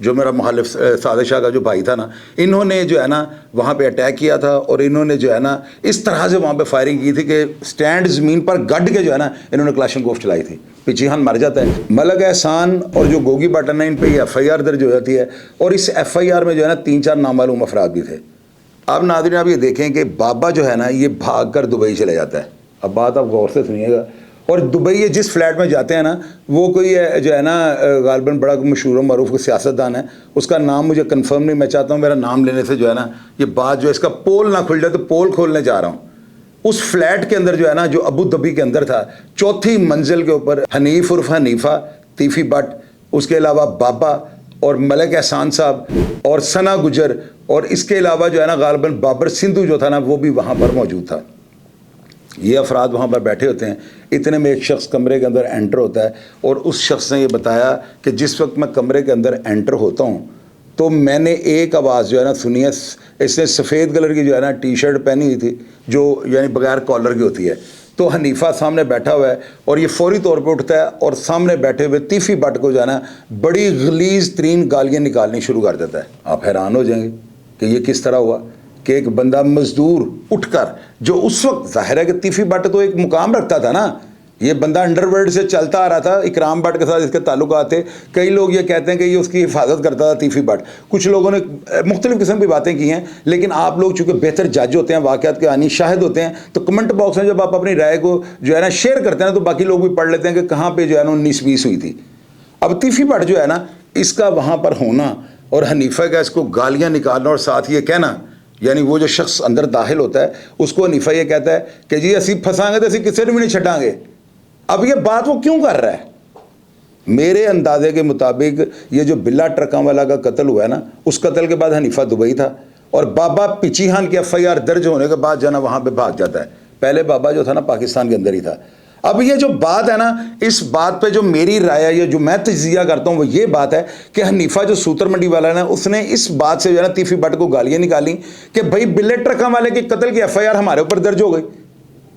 جو میرا مخالف صادق شاہ کا جو بھائی تھا نا, انہوں نے جو ہے نا وہاں پہ اٹیک کیا تھا, اور انہوں نے جو ہے نا اس طرح سے وہاں پہ فائرنگ کی تھی کہ سٹینڈ زمین پر گڈ کے جو ہے نا انہوں نے کلاشنکوف چلائی تھی. پچیہان مر جاتا ہے. ملک احسان اور جو گوگی بٹن ہے ان پہ یہ ایف آئی آر درج ہو جاتی ہے, اور اس ایف آئی آر میں جو ہے نا 3-4 نامعلوم افراد بھی تھے. اب ناظرین آپ یہ دیکھیں کہ بابا جو ہے نا یہ بھاگ کر دبئی چلے جاتا ہے. اب بات آپ غور سے سنیے گا. اور دبئی یہ جس فلیٹ میں جاتے ہیں نا وہ کوئی جو ہے نا غالباً بڑا مشہور و معروف سیاستدان ہے, اس کا نام مجھے کنفرم نہیں, میں چاہتا ہوں میرا نام لینے سے جو ہے نا یہ بات جو ہے اس کا پول نہ کھل جائے, تو پول کھولنے جا رہا ہوں. اس فلیٹ کے اندر جو ہے نا جو ابو دھبی کے اندر تھا, 4تھی منزل کے اوپر حنیف عرف حنیفہ تیفی بٹ, اس کے علاوہ بابا اور ملک احسان صاحب اور ثنا گجر, اور اس کے علاوہ جو ہے نا غالباً بابر سندھو جو تھا نا وہ بھی وہاں پر موجود تھا. یہ افراد وہاں پر بیٹھے ہوتے ہیں. اتنے میں ایک شخص کمرے کے اندر انٹر ہوتا ہے, اور اس شخص نے یہ بتایا کہ جس وقت میں کمرے کے اندر انٹر ہوتا ہوں تو میں نے ایک آواز جو ہے نا سنی ہے. اس نے سفید کلر کی جو ہے نا ٹی شرٹ پہنی ہوئی تھی جو یعنی بغیر کالر کی ہوتی ہے. تو حنیفہ سامنے بیٹھا ہوا ہے, اور یہ فوری طور پہ اٹھتا ہے اور سامنے بیٹھے ہوئے تیفی بٹ کو جو ہے نا بڑی غلیظ ترین گالیاں نکالنی شروع کر دیتا ہے. آپ حیران ہو جائیں گے کہ یہ کس طرح ہوا کہ ایک بندہ مزدور اٹھ کر, جو اس وقت ظاہر ہے کہ تیفی بٹ تو ایک مقام رکھتا تھا نا, یہ بندہ انڈر ورلڈ سے چلتا آ رہا تھا, اکرام بٹ کے ساتھ اس کے تعلقات تھے. کئی لوگ یہ کہتے ہیں کہ یہ اس کی حفاظت کرتا تھا تیفی بٹ. کچھ لوگوں نے مختلف قسم کی باتیں کی ہیں, لیکن آپ لوگ چونکہ بہتر جج ہوتے ہیں, واقعات کے آنی شاہد ہوتے ہیں, تو کمنٹ باکس میں جب آپ اپنی رائے کو جو ہے نا شیئر کرتے ہیں تو باقی لوگ بھی پڑھ لیتے ہیں کہ کہاں پہ جو ہے نا 19-20 ہوئی تھی. اب تیفی بٹ جو ہے نا اس کا وہاں پر ہونا اور حنیفہ کا اس کو گالیاں نکالنا اور ساتھ یہ کہنا, یعنی وہ جو شخص اندر داخل ہوتا ہے اس کو حنیفہ یہ کہتا ہے کہ جی اسی پھنسائیں گے تو اسی کسی نے بھی نہیں چھٹائیں گے. اب یہ بات وہ کیوں کر رہا ہے؟ میرے اندازے کے مطابق یہ جو بلا ٹرکاں والا کا قتل ہوا ہے نا, اس قتل کے بعد حنیفہ دبئی تھا, اور بابا پچیہان کی ایف آئی آر درج ہونے کے بعد جو ہے نا وہاں پہ بھاگ جاتا ہے. پہلے بابا جو تھا نا پاکستان کے اندر ہی تھا. اب یہ جو بات ہے نا, اس بات پہ جو میری رائے ہے, یہ جو میں تجزیہ کرتا ہوں وہ یہ بات ہے کہ حنیفہ جو سوتر منڈی والا ہے نا, اس نے اس بات سے جو ہے نا تیفی بٹ کو گالیاں نکالی کہ بھائی بلے ٹرکاں والے کے قتل کی ایف آئی آر ہمارے اوپر درج ہو گئی,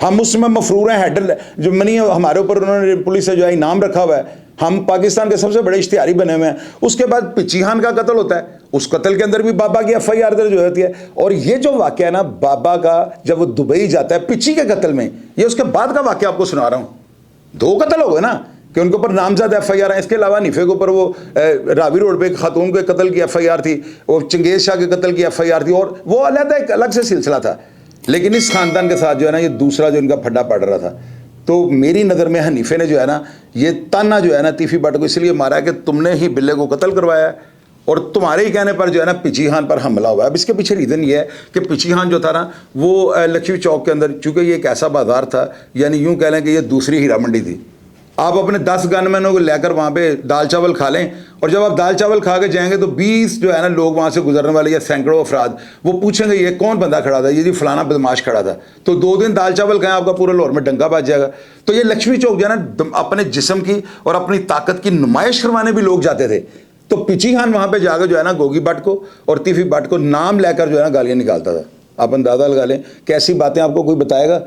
ہم اس میں مفرور ہیں, ہیڈر جو منی ہمارے اوپر انہوں نے پولیس سے جو ہے انعام رکھا ہوا ہے, ہم پاکستان کے سب سے بڑے اشتہاری بنے ہوئے ہیں. اس کے بعد پچیہان کا قتل ہوتا ہے, اس قتل کے اندر بھی بابا کی ایف آئی آر درج ہو جاتی ہے. اور یہ جو واقعہ ہے نا بابا کا, جب وہ دبئی جاتا ہے پچی کے قتل میں, یہ اس کے بعد کا واقعہ آپ کو سنا رہا ہوں. 2 قتل ہو گئے نا کہ ان کے اوپر نامزد ایف آئی آر ہیں. اس کے علاوہ حنیفے کے اوپر وہ راوی روڈ پہ ایک خاتون کے قتل کی ایف آئی آر تھی, اور چنگیز شاہ کے قتل کی ایف آئی آر تھی, اور وہ علیحدہ ایک الگ سے سلسلہ تھا. لیکن اس خاندان کے ساتھ جو ہے نا یہ دوسرا جو ان کا پھڈا پڑ رہا تھا. تو میری نظر میں حنیفے نے جو ہے نا یہ تانا جو ہے نا تیفی بٹ کو اس لیے مارا ہے کہ تم نے ہی بلے کو قتل کروایا ہے, اور تمہارے ہی کہنے پر جو ہے نا پچیہان پر حملہ ہوا ہے. اب اس کے پیچھے ریزن یہ ہے کہ پچیہان جو تھا نا وہ لکشمی چوک کے اندر, چونکہ یہ ایک ایسا بازار تھا, یعنی یوں کہہ لیں کہ یہ دوسری ہیرا منڈی تھی. آپ اپنے 10 گن مینوں کو لے کر وہاں پہ دال چاول کھا لیں, اور جب آپ دال چاول کھا کے جائیں گے تو 20 جو ہے نا لوگ وہاں سے گزرنے والے یا سینکڑوں افراد وہ پوچھیں گے یہ کون بندہ کھڑا تھا, یہ جی فلانا بدماش کھڑا تھا. تو 2 دن دال چاول کھائیں آپ کا پورا لاہور میں ڈنگا بج جائے گا. تو یہ لکشمی چوک جو ہے نا اپنے جسم کی اور اپنی طاقت کی نمائش کروانے بھی لوگ جاتے تھے. تو پچیہان وہاں پہ جا کے جو ہے نا گوگی بٹ کو اور تیفی بٹ کو نام لے کر جو ہے نا گالیاں نکالتا تھا. آپ اندازہ لگا لیں کیسی باتیں آپ کو کوئی بتائے گا.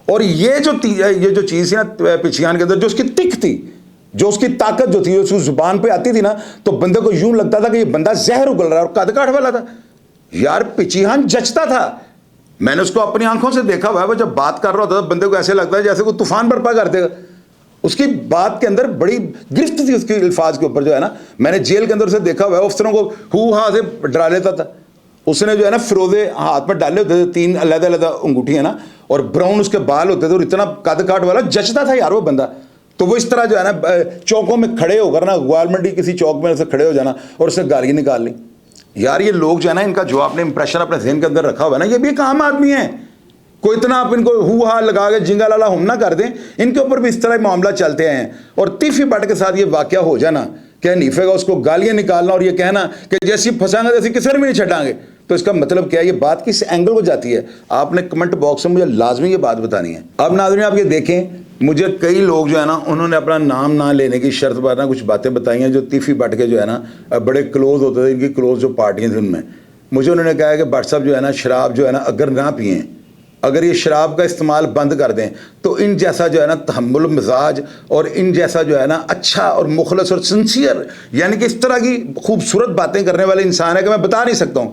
اور یہ جو چیز ہے نا پچیہان کے اندر, جو اس کی تک تھی, جو اس کی طاقت جو تھی, اس کی زبان پہ آتی تھی نا, تو بندے کو یوں لگتا تھا کہ یہ بندہ زہر اگل رہا ہے, اور قد کاٹ والا تھا. یار پچیہان جچتا تھا, میں نے اس کو اپنی آنکھوں سے دیکھا ہوا ہے. وہ جب بات کر رہا ہوتا تھا بندے کو ایسے لگتا ہے جیسے کوئی طوفان برپا کر دے گا. اس کی بات کے اندر بڑی گرفت تھی اس کے الفاظ کے اوپر جو ہے نا. میں نے جیل کے اندر سے دیکھا ہوا ہے, افسروں کو ہو ہاں سے ڈرا لیتا تھا. اس نے جو ہے نا فروزے ہاتھ پر ڈالے ہوتے تھے, 3 علیحدہ علیحدہ انگوٹھی ہے نا, اور براؤن اس کے بال ہوتے تھے, اور اتنا قد کاٹ والا جچتا تھا یار وہ بندہ. تو وہ اس طرح جو ہے نا چوکوں میں کھڑے ہو کر نا, گوال منڈی کسی چوک میں سے کھڑے ہو جانا اور اسے گالیاں نکال لی. یار یہ لوگ جو ہے نا, ان کا جو آپ نے امپریشن اپنے ذہن کے اندر رکھا ہوا ہے نا, یہ بھی ایک عام آدمی ہے. کوئی اتنا آپ ان کو ہو ہا لگا کے جنگا لالا ہم نہ کر دیں, ان کے اوپر بھی اس طرح معاملہ چلتے ہیں. اور تیفی بٹ کے ساتھ یہ واقعہ ہو جانا کہ حنیفے کا اس کو گالیاں نکالنا اور یہ کہنا کہ جیسی پھنسائیں گے جیسی کسی نے بھی نہیں چھٹائیں گے, تو اس کا مطلب کیا ہے, یہ بات کس اینگل کو جاتی ہے؟ آپ نے کمنٹ باکس میں مجھے لازمی یہ بات بتانی ہے. اب ناظرین آپ یہ دیکھیں, مجھے کئی لوگ جو ہے نا انہوں نے اپنا نام نہ لینے کی شرط پر نا کچھ باتیں بتائی ہیں جو تیفی بٹ کے جو ہے نا بڑے کلوز ہوتے تھے, ان کی کلوز جو پارٹیاں تھیں ان میں. مجھے انہوں نے کہا ہے کہ بٹ صاحب جو ہے نا شراب جو ہے نا اگر نہ پئیں اگر یہ شراب کا استعمال بند کر دیں تو ان جیسا جو ہے نا تحمل مزاج اور ان جیسا جو ہے نا اچھا اور مخلص اور سنسیئر، یعنی کہ اس طرح کی خوبصورت باتیں کرنے والے انسان ہے کہ میں بتا نہیں سکتا ہوں،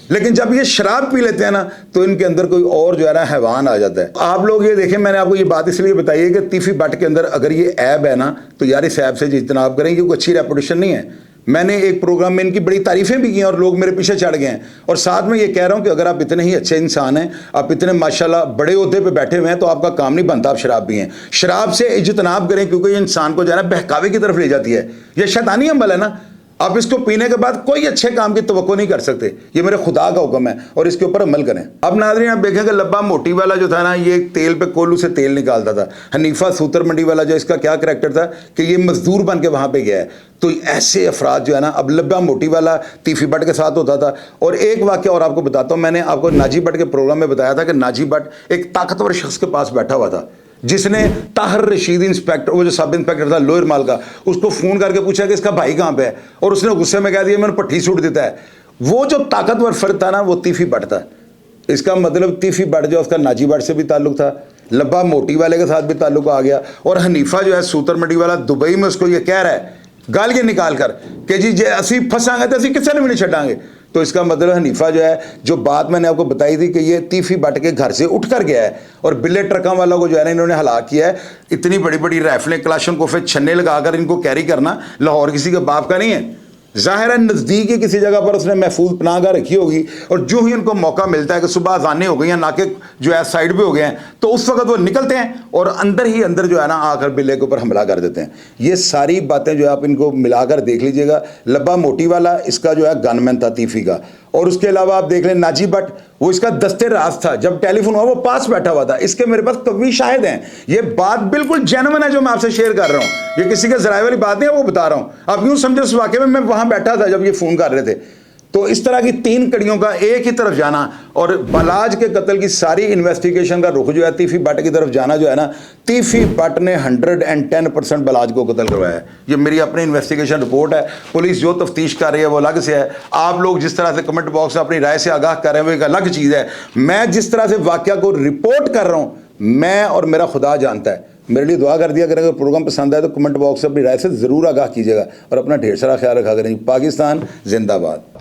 لیکن جب یہ شراب پی لیتے ہیں نا تو ان کے اندر کوئی اور جو ہے نا حیوان آ جاتا ہے۔ آپ لوگ یہ دیکھیں، میں نے آپ کو یہ بات اس لیے بتائی ہے کہ تیفی بٹ کے اندر اگر یہ عیب ہے نا تو یار اس عیب سے اجتناب کریں، کیونکہ اچھی ریپوٹیشن نہیں ہے۔ میں نے ایک پروگرام میں ان کی بڑی تعریفیں بھی کی ہیں اور لوگ میرے پیچھے چڑھ گئے ہیں، اور ساتھ میں یہ کہہ رہا ہوں کہ اگر آپ اتنے ہی اچھے انسان ہیں، آپ اتنے ماشاءاللہ بڑے عہدے پہ بیٹھے ہوئے ہیں، تو آپ کا کام نہیں بنتا آپ شراب پئیں۔ شراب سے اجتناب کریں، کیونکہ یہ انسان کو جو ہے نا بہکاوے کی طرف لے جاتی ہے، یہ شیطانی عمل ہے نا۔ آپ اس کو پینے کے بعد کوئی اچھے کام کی توقع نہیں کر سکتے، یہ میرے خدا کا حکم ہے، اور اس کے اوپر عمل کریں۔ اب ناظرین آپ دیکھیں کہ لبا موٹی والا جو تھا نا، یہ تیل پہ کولو سے تیل نکالتا تھا۔ حنیفہ سوتر منڈی والا جو اس کا کیا کریکٹر تھا کہ یہ مزدور بن کے وہاں پہ گیا ہے۔ تو ایسے افراد جو ہے نا، اب لبا موٹی والا تیفی بٹ کے ساتھ ہوتا تھا۔ اور ایک واقعہ اور آپ کو بتاتا ہوں، میں نے آپ کو ناجی بٹ کے پروگرام میں بتایا تھا کہ ناجی بٹ ایک طاقتور شخص کے پاس بیٹھا ہوا تھا، جس نے طاہر رشید انسپیکٹر، وہ جو سب انسپیکٹر تھا لوئر مال کا، اس کو فون کر کے پوچھا کہ اس کا بھائی کہاں پہ ہے، اور اس نے غصے میں کہہ دیا میں نے پٹھی سوٹ دیتا ہے۔ وہ جو طاقتور فرد تھا نا، وہ تیفی بٹ تھا۔ اس کا مطلب تیفی بٹ جو اس کا ناجی بٹ سے بھی تعلق تھا، لبا موٹی والے کے ساتھ بھی تعلق آ گیا، اور حنیفہ جو ہے سوتر منڈی والا دبئی میں اس کو یہ کہہ رہا ہے گالیاں نکال کر کہ جی اسی پھنساں گے تو اسی کسے نے بھی نہیں چھڈاں گے۔ تو اس کا مطلب حنیفہ جو ہے، جو بات میں نے آپ کو بتائی تھی کہ یہ تیفی بٹ کے گھر سے اٹھ کر گیا ہے، اور بلے ٹرکاں والوں کو جو ہے نا انہوں نے ہلاک کیا ہے۔ اتنی بڑی بڑی رائفلیں کلاشن کوفے چھنے لگا کر ان کو کیری کرنا لاہور کسی کے باپ کا نہیں ہے۔ ظاہر ہے نزدیک ہی کسی جگہ پر اس نے محفوظ پناہ گاہ رکھی ہوگی، اور جو ہی ان کو موقع ملتا ہے کہ صبح اذانیں ہو گئی ہیں، ناکے جو ہے سائڈ پہ ہو گئے ہیں، تو اس وقت وہ نکلتے ہیں اور اندر ہی اندر جو ہے نا آ کر بلے کے اوپر حملہ کر دیتے ہیں۔ یہ ساری باتیں جو ہے آپ ان کو ملا کر دیکھ لیجئے گا۔ لبا موٹی والا اس کا جو ہے گن مین تھا تیفی کا، اور اس کے علاوہ آپ دیکھ لیں ناجی بٹ، وہ اس کا دستے راز تھا۔ جب ٹیلی فون ہوا وہ پاس بیٹھا ہوا تھا۔ اس کے میرے پاس قوی شاہد ہیں، یہ بات بالکل جینوین ہے جو میں آپ سے شیئر کر رہا ہوں، یہ کسی کے ذرائع والی بات نہیں ہے، وہ بتا رہا ہوں۔ آپ یوں سمجھو اس واقعے میں وہاں بیٹھا تھا جب یہ فون کر رہے تھے۔ تو اس طرح کی تین کڑیوں کا ایک ہی طرف جانا، اور بلاج کے قتل کی ساری انویسٹیگیشن کا رخ جو ہے تیفی بٹ کی طرف جانا جو ہے نا، تیفی بٹ نے 110% بلاج کو قتل کروایا ہے۔ یہ میری اپنی انویسٹیگیشن رپورٹ ہے، پولیس جو تفتیش کر رہی ہے وہ الگ سے ہے۔ آپ لوگ جس طرح سے کمنٹ باکس میں اپنی رائے سے آگاہ کر رہے ہیں وہ ایک الگ چیز ہے۔ میں جس طرح سے واقعہ کو رپورٹ کر رہا ہوں، میں اور میرا خدا جانتا ہے۔ میرے لیے دعا کر دیا کریں، اگر پروگرام پسند آئے تو کمنٹ باکس سے اپنی رائے سے ضرور آگاہ کیجیے گا، اور اپنا ڈھیر سارا خیال رکھا کریں۔ پاکستان زندہ باد۔